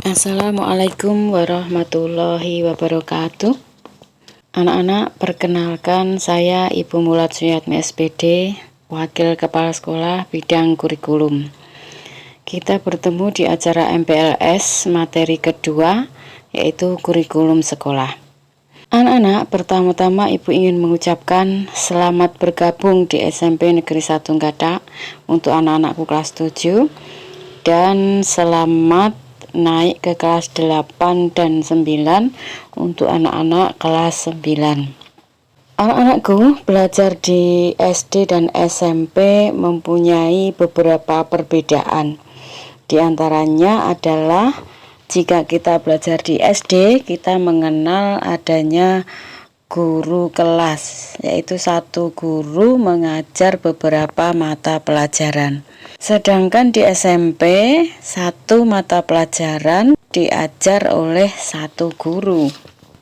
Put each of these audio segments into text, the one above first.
Assalamualaikum warahmatullahi wabarakatuh. Anak-anak, perkenalkan saya Ibu Mulat Suyatmi SPD, Wakil Kepala Sekolah Bidang Kurikulum. Kita bertemu di acara MPLS materi kedua, yaitu kurikulum sekolah. Anak-anak, pertama-tama Ibu ingin mengucapkan selamat bergabung di SMP Negeri 1 Gadak untuk anak-anakku kelas 7 dan selamat naik ke kelas 8 dan 9 untuk anak-anak kelas 9. Anak-anakku, belajar di SD dan SMP mempunyai beberapa perbedaan. Di antaranya adalah jika kita belajar di SD, kita mengenal adanya guru kelas, yaitu satu guru mengajar beberapa mata pelajaran. Sedangkan di SMP, satu mata pelajaran diajar oleh satu guru.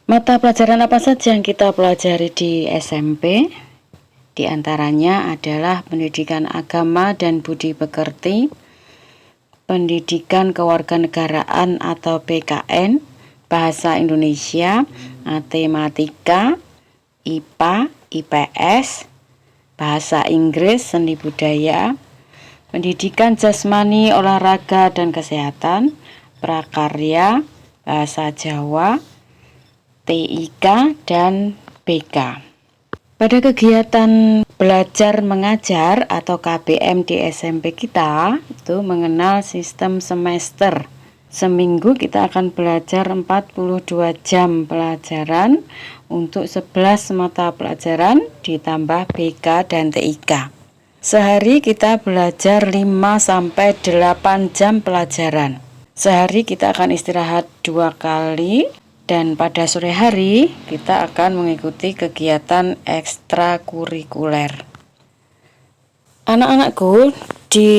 Mata pelajaran apa saja yang kita pelajari di SMP? Di antaranya adalah pendidikan agama dan budi pekerti, pendidikan kewarganegaraan atau PKN, bahasa Indonesia, matematika, IPA, IPS, bahasa Inggris, seni budaya, pendidikan jasmani, olahraga dan kesehatan, prakarya, bahasa Jawa, TIK, dan BK. Pada kegiatan belajar mengajar atau KBM di SMP kita, itu mengenal sistem semester. Seminggu kita akan belajar 42 jam pelajaran untuk 11 mata pelajaran ditambah BK dan TIK. Sehari kita belajar 5-8 jam pelajaran. Sehari kita akan istirahat 2 kali dan pada sore hari kita akan mengikuti kegiatan ekstrakurikuler. Anak-anakku, di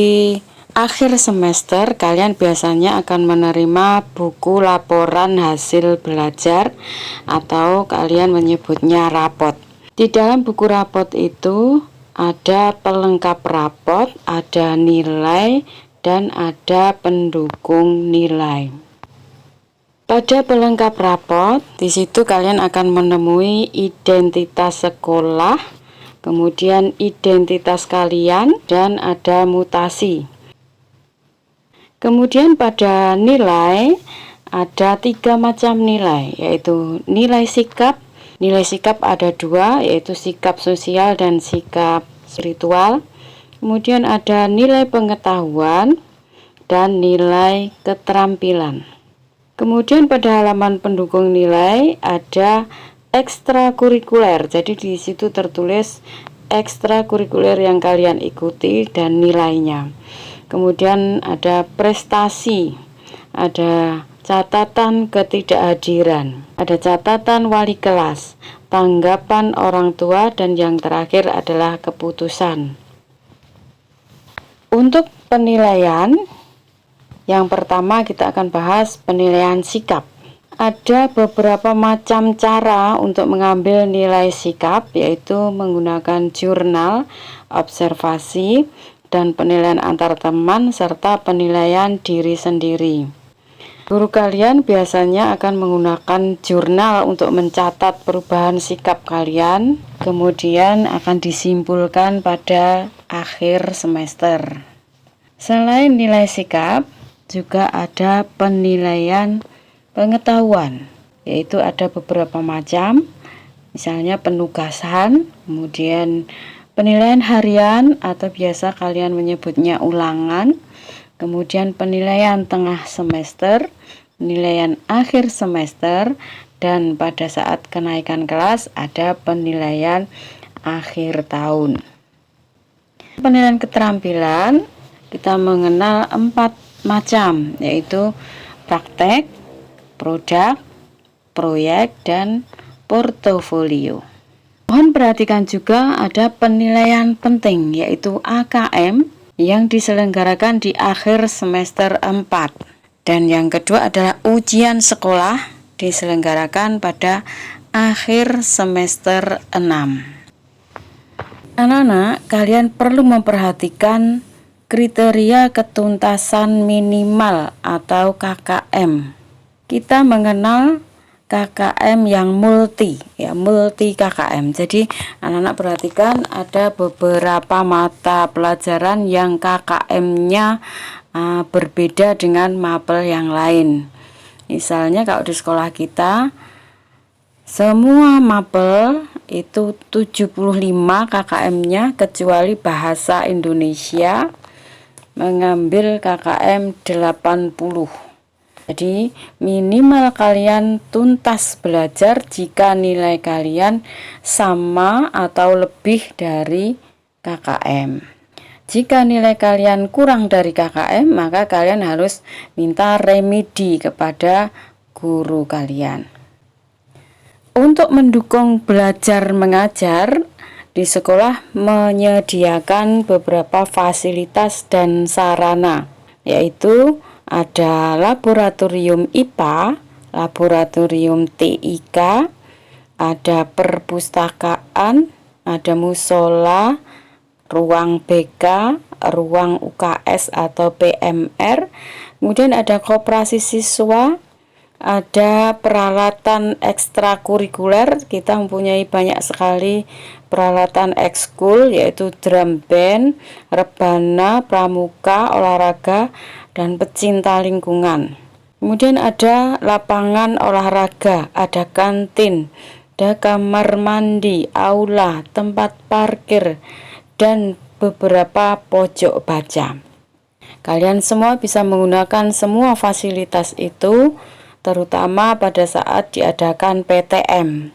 akhir semester kalian biasanya akan menerima buku laporan hasil belajar atau kalian menyebutnya rapot. Di dalam buku rapot itu ada pelengkap rapot, ada nilai, dan ada pendukung nilai. Pada pelengkap rapot, di situ kalian akan menemui identitas sekolah, kemudian identitas kalian, dan ada mutasi. Kemudian pada nilai, ada 3 macam nilai, yaitu nilai sikap. Nilai sikap ada 2, yaitu sikap sosial dan sikap spiritual. Kemudian ada nilai pengetahuan dan nilai keterampilan. Kemudian pada halaman pendukung nilai ada ekstrakurikuler. Jadi di situ tertulis ekstrakurikuler yang kalian ikuti dan nilainya. Kemudian ada prestasi, ada catatan ketidakhadiran, ada catatan wali kelas, tanggapan orang tua, dan yang terakhir adalah keputusan. Untuk penilaian, yang pertama kita akan bahas penilaian sikap. Ada beberapa macam cara untuk mengambil nilai sikap, yaitu menggunakan jurnal, observasi, dan penilaian antar teman, serta penilaian diri sendiri. Guru kalian biasanya akan menggunakan jurnal untuk mencatat perubahan sikap kalian, kemudian akan disimpulkan pada akhir semester. Selain nilai sikap, juga ada penilaian pengetahuan, yaitu ada beberapa macam, misalnya penugasan, kemudian penilaian harian atau biasa kalian menyebutnya ulangan, kemudian penilaian tengah semester, penilaian akhir semester, dan pada saat kenaikan kelas ada penilaian akhir tahun. Penilaian keterampilan kita mengenal 4 macam, yaitu praktek, produk, proyek, dan portofolio. Mohon perhatikan juga ada penilaian penting, yaitu AKM, yang diselenggarakan di akhir semester 4. Dan yang kedua adalah ujian sekolah, diselenggarakan pada akhir semester 6. Anak-anak, kalian perlu memperhatikan kriteria ketuntasan minimal atau KKM. Kita mengenal KKM yang multi KKM. Jadi anak-anak perhatikan ada beberapa mata pelajaran yang KKM-nya berbeda dengan mapel yang lain. Misalnya kalau di sekolah kita semua mapel itu 75 KKM-nya kecuali bahasa Indonesia mengambil KKM 80. Jadi minimal kalian tuntas belajar jika nilai kalian sama atau lebih dari KKM. Jika nilai kalian kurang dari KKM, maka kalian harus minta remedi kepada guru kalian. Untuk mendukung belajar mengajar, di sekolah menyediakan beberapa fasilitas dan sarana, yaitu ada laboratorium IPA, laboratorium TIK, ada perpustakaan, ada musola, ruang BK, ruang UKS atau PMR, kemudian ada koperasi siswa, ada peralatan ekstrakurikuler. Kita mempunyai banyak sekali peralatan ekskul, yaitu drum band, rebana, pramuka, olahraga, dan pecinta lingkungan. Kemudian ada lapangan olahraga, ada kantin, ada kamar mandi, aula, tempat parkir, dan beberapa pojok baca. Kalian semua bisa menggunakan semua fasilitas itu, terutama pada saat diadakan PTM.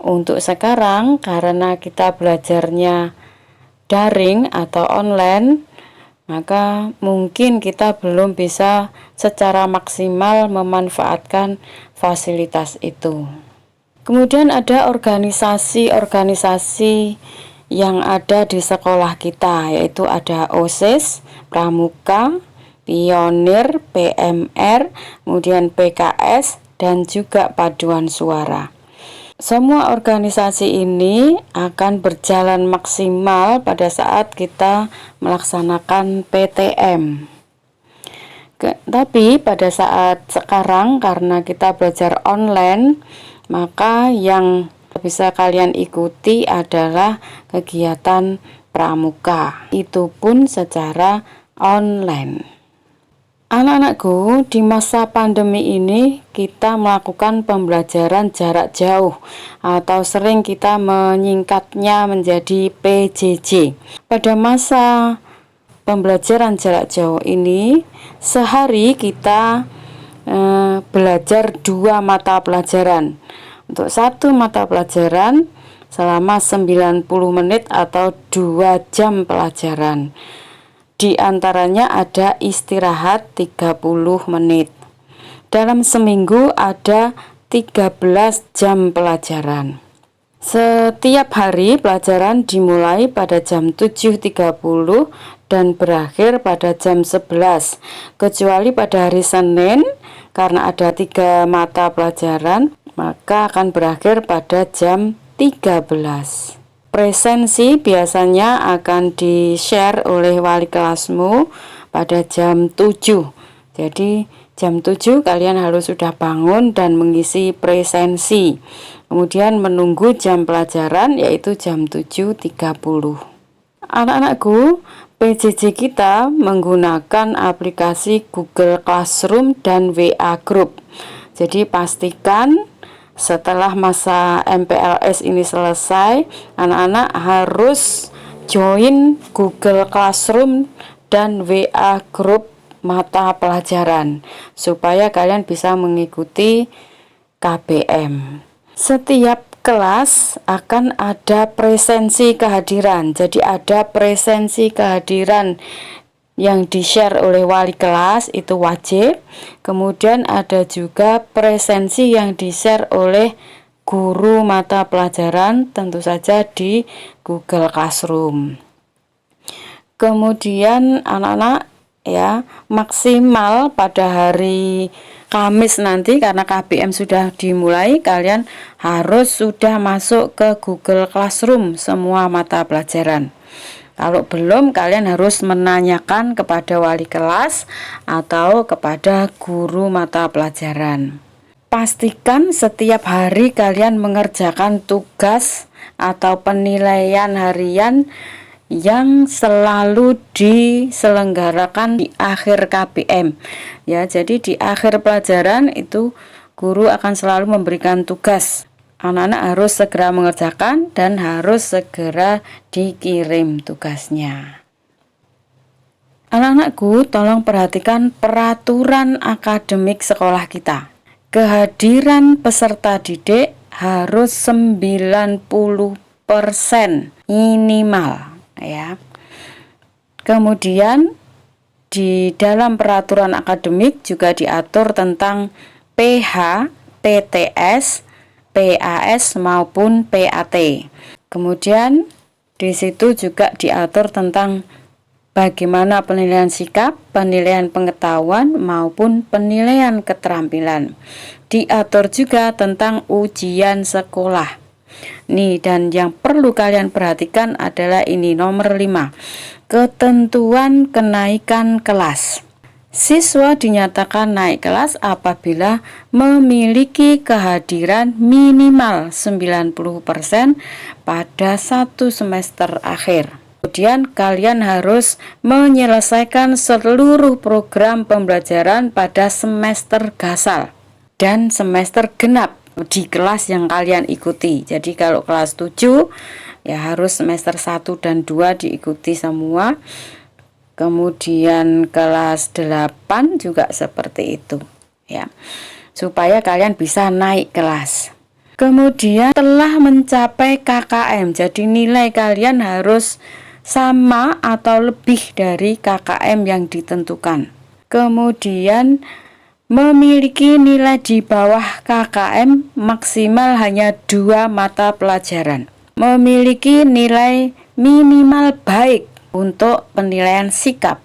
Untuk sekarang, karena kita belajarnya daring atau online, maka mungkin kita belum bisa secara maksimal memanfaatkan fasilitas itu. Kemudian ada organisasi-organisasi yang ada di sekolah kita, yaitu ada OSIS, Pramuka, Pionir, PMR, kemudian PKS, dan juga paduan suara. Semua organisasi ini akan berjalan maksimal pada saat kita melaksanakan PTM. Tapi pada saat sekarang karena kita belajar online, maka yang bisa kalian ikuti adalah kegiatan pramuka. Itu pun secara online. Anak-anakku, di masa pandemi ini kita melakukan pembelajaran jarak jauh atau sering kita menyingkatnya menjadi PJJ. Pada masa pembelajaran jarak jauh ini, sehari kita belajar 2 mata pelajaran. Untuk satu mata pelajaran selama 90 menit atau 2 jam pelajaran. Di antaranya ada istirahat 30 menit. Dalam seminggu ada 13 jam pelajaran. Setiap hari pelajaran dimulai pada jam 7.30 dan berakhir pada jam 11. Kecuali pada hari Senin, karena ada 3 mata pelajaran, maka akan berakhir pada jam 13. Presensi biasanya akan di-share oleh wali kelasmu pada jam 7. Jadi jam 7 kalian harus sudah bangun dan mengisi presensi. Kemudian menunggu jam pelajaran yaitu jam 7.30. Anak-anakku, PJJ kita menggunakan aplikasi Google Classroom dan WA Group. Jadi pastikan setelah masa MPLS ini selesai, anak-anak harus join Google Classroom dan WA Group mata pelajaran supaya kalian bisa mengikuti KBM. Setiap kelas akan ada presensi kehadiran. Jadi ada presensi kehadiran yang di-share oleh wali kelas, itu wajib. Kemudian ada juga presensi yang di-share oleh guru mata pelajaran, tentu saja di Google Classroom. Kemudian anak-anak ya, maksimal pada hari Kamis nanti karena KBM sudah dimulai, kalian harus sudah masuk ke Google Classroom semua mata pelajaran. Kalau belum, kalian harus menanyakan kepada wali kelas atau kepada guru mata pelajaran. Pastikan setiap hari kalian mengerjakan tugas atau penilaian harian yang selalu diselenggarakan di akhir KPM. Ya, jadi di akhir pelajaran itu guru akan selalu memberikan tugas. Anak-anak harus segera mengerjakan dan harus segera dikirim tugasnya. Anak-anakku, tolong perhatikan peraturan akademik sekolah kita. Kehadiran peserta didik harus 90% minimal, ya. Kemudian di dalam peraturan akademik juga diatur tentang PH, PTS, PAS maupun PAT. Kemudian di situ juga diatur tentang bagaimana penilaian sikap, penilaian pengetahuan maupun penilaian keterampilan. Diatur juga tentang ujian sekolah. Nih, dan yang perlu kalian perhatikan adalah ini nomor 5. Ketentuan kenaikan kelas. Siswa dinyatakan naik kelas apabila memiliki kehadiran minimal 90% pada 1 semester akhir. Kemudian kalian harus menyelesaikan seluruh program pembelajaran pada semester gasal dan semester genap di kelas yang kalian ikuti. Jadi kalau kelas 7 ya harus semester 1 dan 2 diikuti semua. Kemudian kelas 8 juga seperti itu, ya. Supaya kalian bisa naik kelas. Kemudian telah mencapai KKM. Jadi nilai kalian harus sama atau lebih dari KKM yang ditentukan. Kemudian memiliki nilai di bawah KKM maksimal hanya 2 mata pelajaran. Memiliki nilai minimal baik untuk penilaian sikap.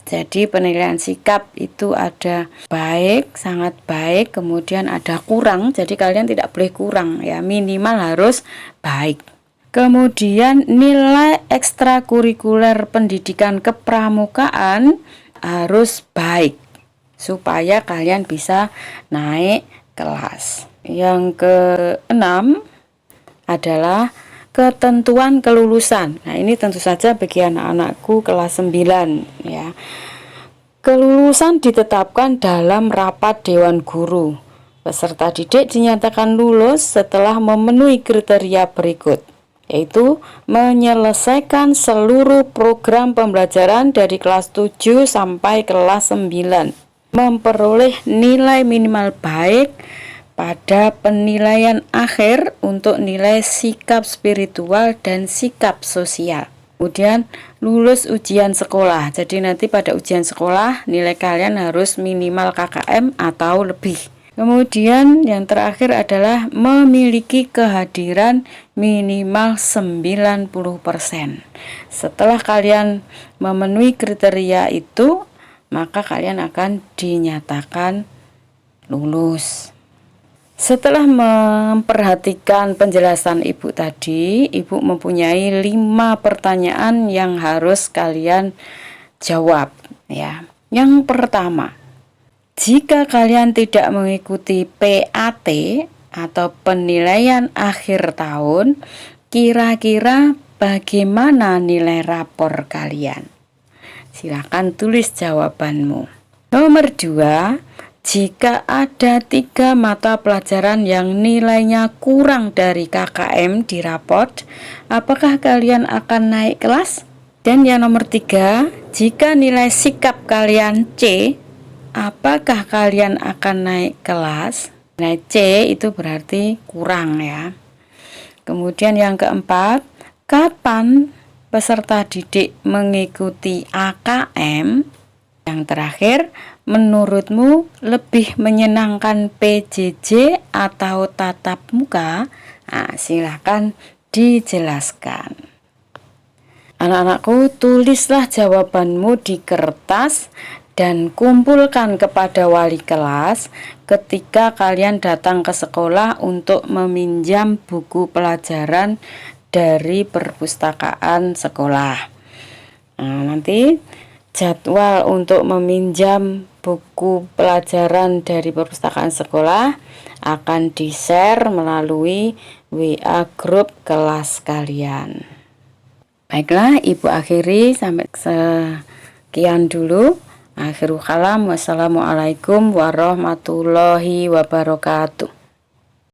Jadi penilaian sikap itu ada baik, sangat baik, kemudian ada kurang. Jadi kalian tidak boleh kurang, ya, minimal harus baik. Kemudian nilai ekstrakurikuler pendidikan kepramukaan harus baik supaya kalian bisa naik kelas. Yang keenam adalah ketentuan kelulusan. Nah, ini tentu saja bagi anak-anakku kelas 9, ya. Kelulusan ditetapkan dalam rapat dewan guru. Peserta didik dinyatakan lulus setelah memenuhi kriteria berikut, yaitu menyelesaikan seluruh program pembelajaran dari kelas 7 sampai kelas 9, memperoleh nilai minimal baik pada penilaian akhir untuk nilai sikap spiritual dan sikap sosial. Kemudian lulus ujian sekolah. Jadi nanti pada ujian sekolah nilai kalian harus minimal KKM atau lebih. Kemudian yang terakhir adalah memiliki kehadiran minimal 90%. Setelah kalian memenuhi kriteria itu, maka kalian akan dinyatakan lulus. Setelah memperhatikan penjelasan Ibu tadi, Ibu mempunyai 5 pertanyaan yang harus kalian jawab, ya. Yang pertama, jika kalian tidak mengikuti PAT atau penilaian akhir tahun, kira-kira bagaimana nilai rapor kalian? Silakan tulis jawabanmu. Nomor 2, jika ada 3 mata pelajaran yang nilainya kurang dari KKM di raport, apakah kalian akan naik kelas? Dan yang nomor 3, jika nilai sikap kalian C, apakah kalian akan naik kelas? Nilai C itu berarti kurang, ya. Kemudian yang keempat, kapan peserta didik mengikuti AKM? Yang terakhir, menurutmu lebih menyenangkan PJJ atau tatap muka? Nah, silakan dijelaskan. Anak-anakku, tulislah jawabanmu di kertas dan kumpulkan kepada wali kelas ketika kalian datang ke sekolah untuk meminjam buku pelajaran dari perpustakaan sekolah. Nah, nanti jadwal untuk meminjam buku pelajaran dari perpustakaan sekolah akan di-share melalui WA grup kelas kalian. Baiklah, Ibu akhiri sampai sekian dulu. Akhirul kalam, wassalamualaikum warahmatullahi wabarakatuh.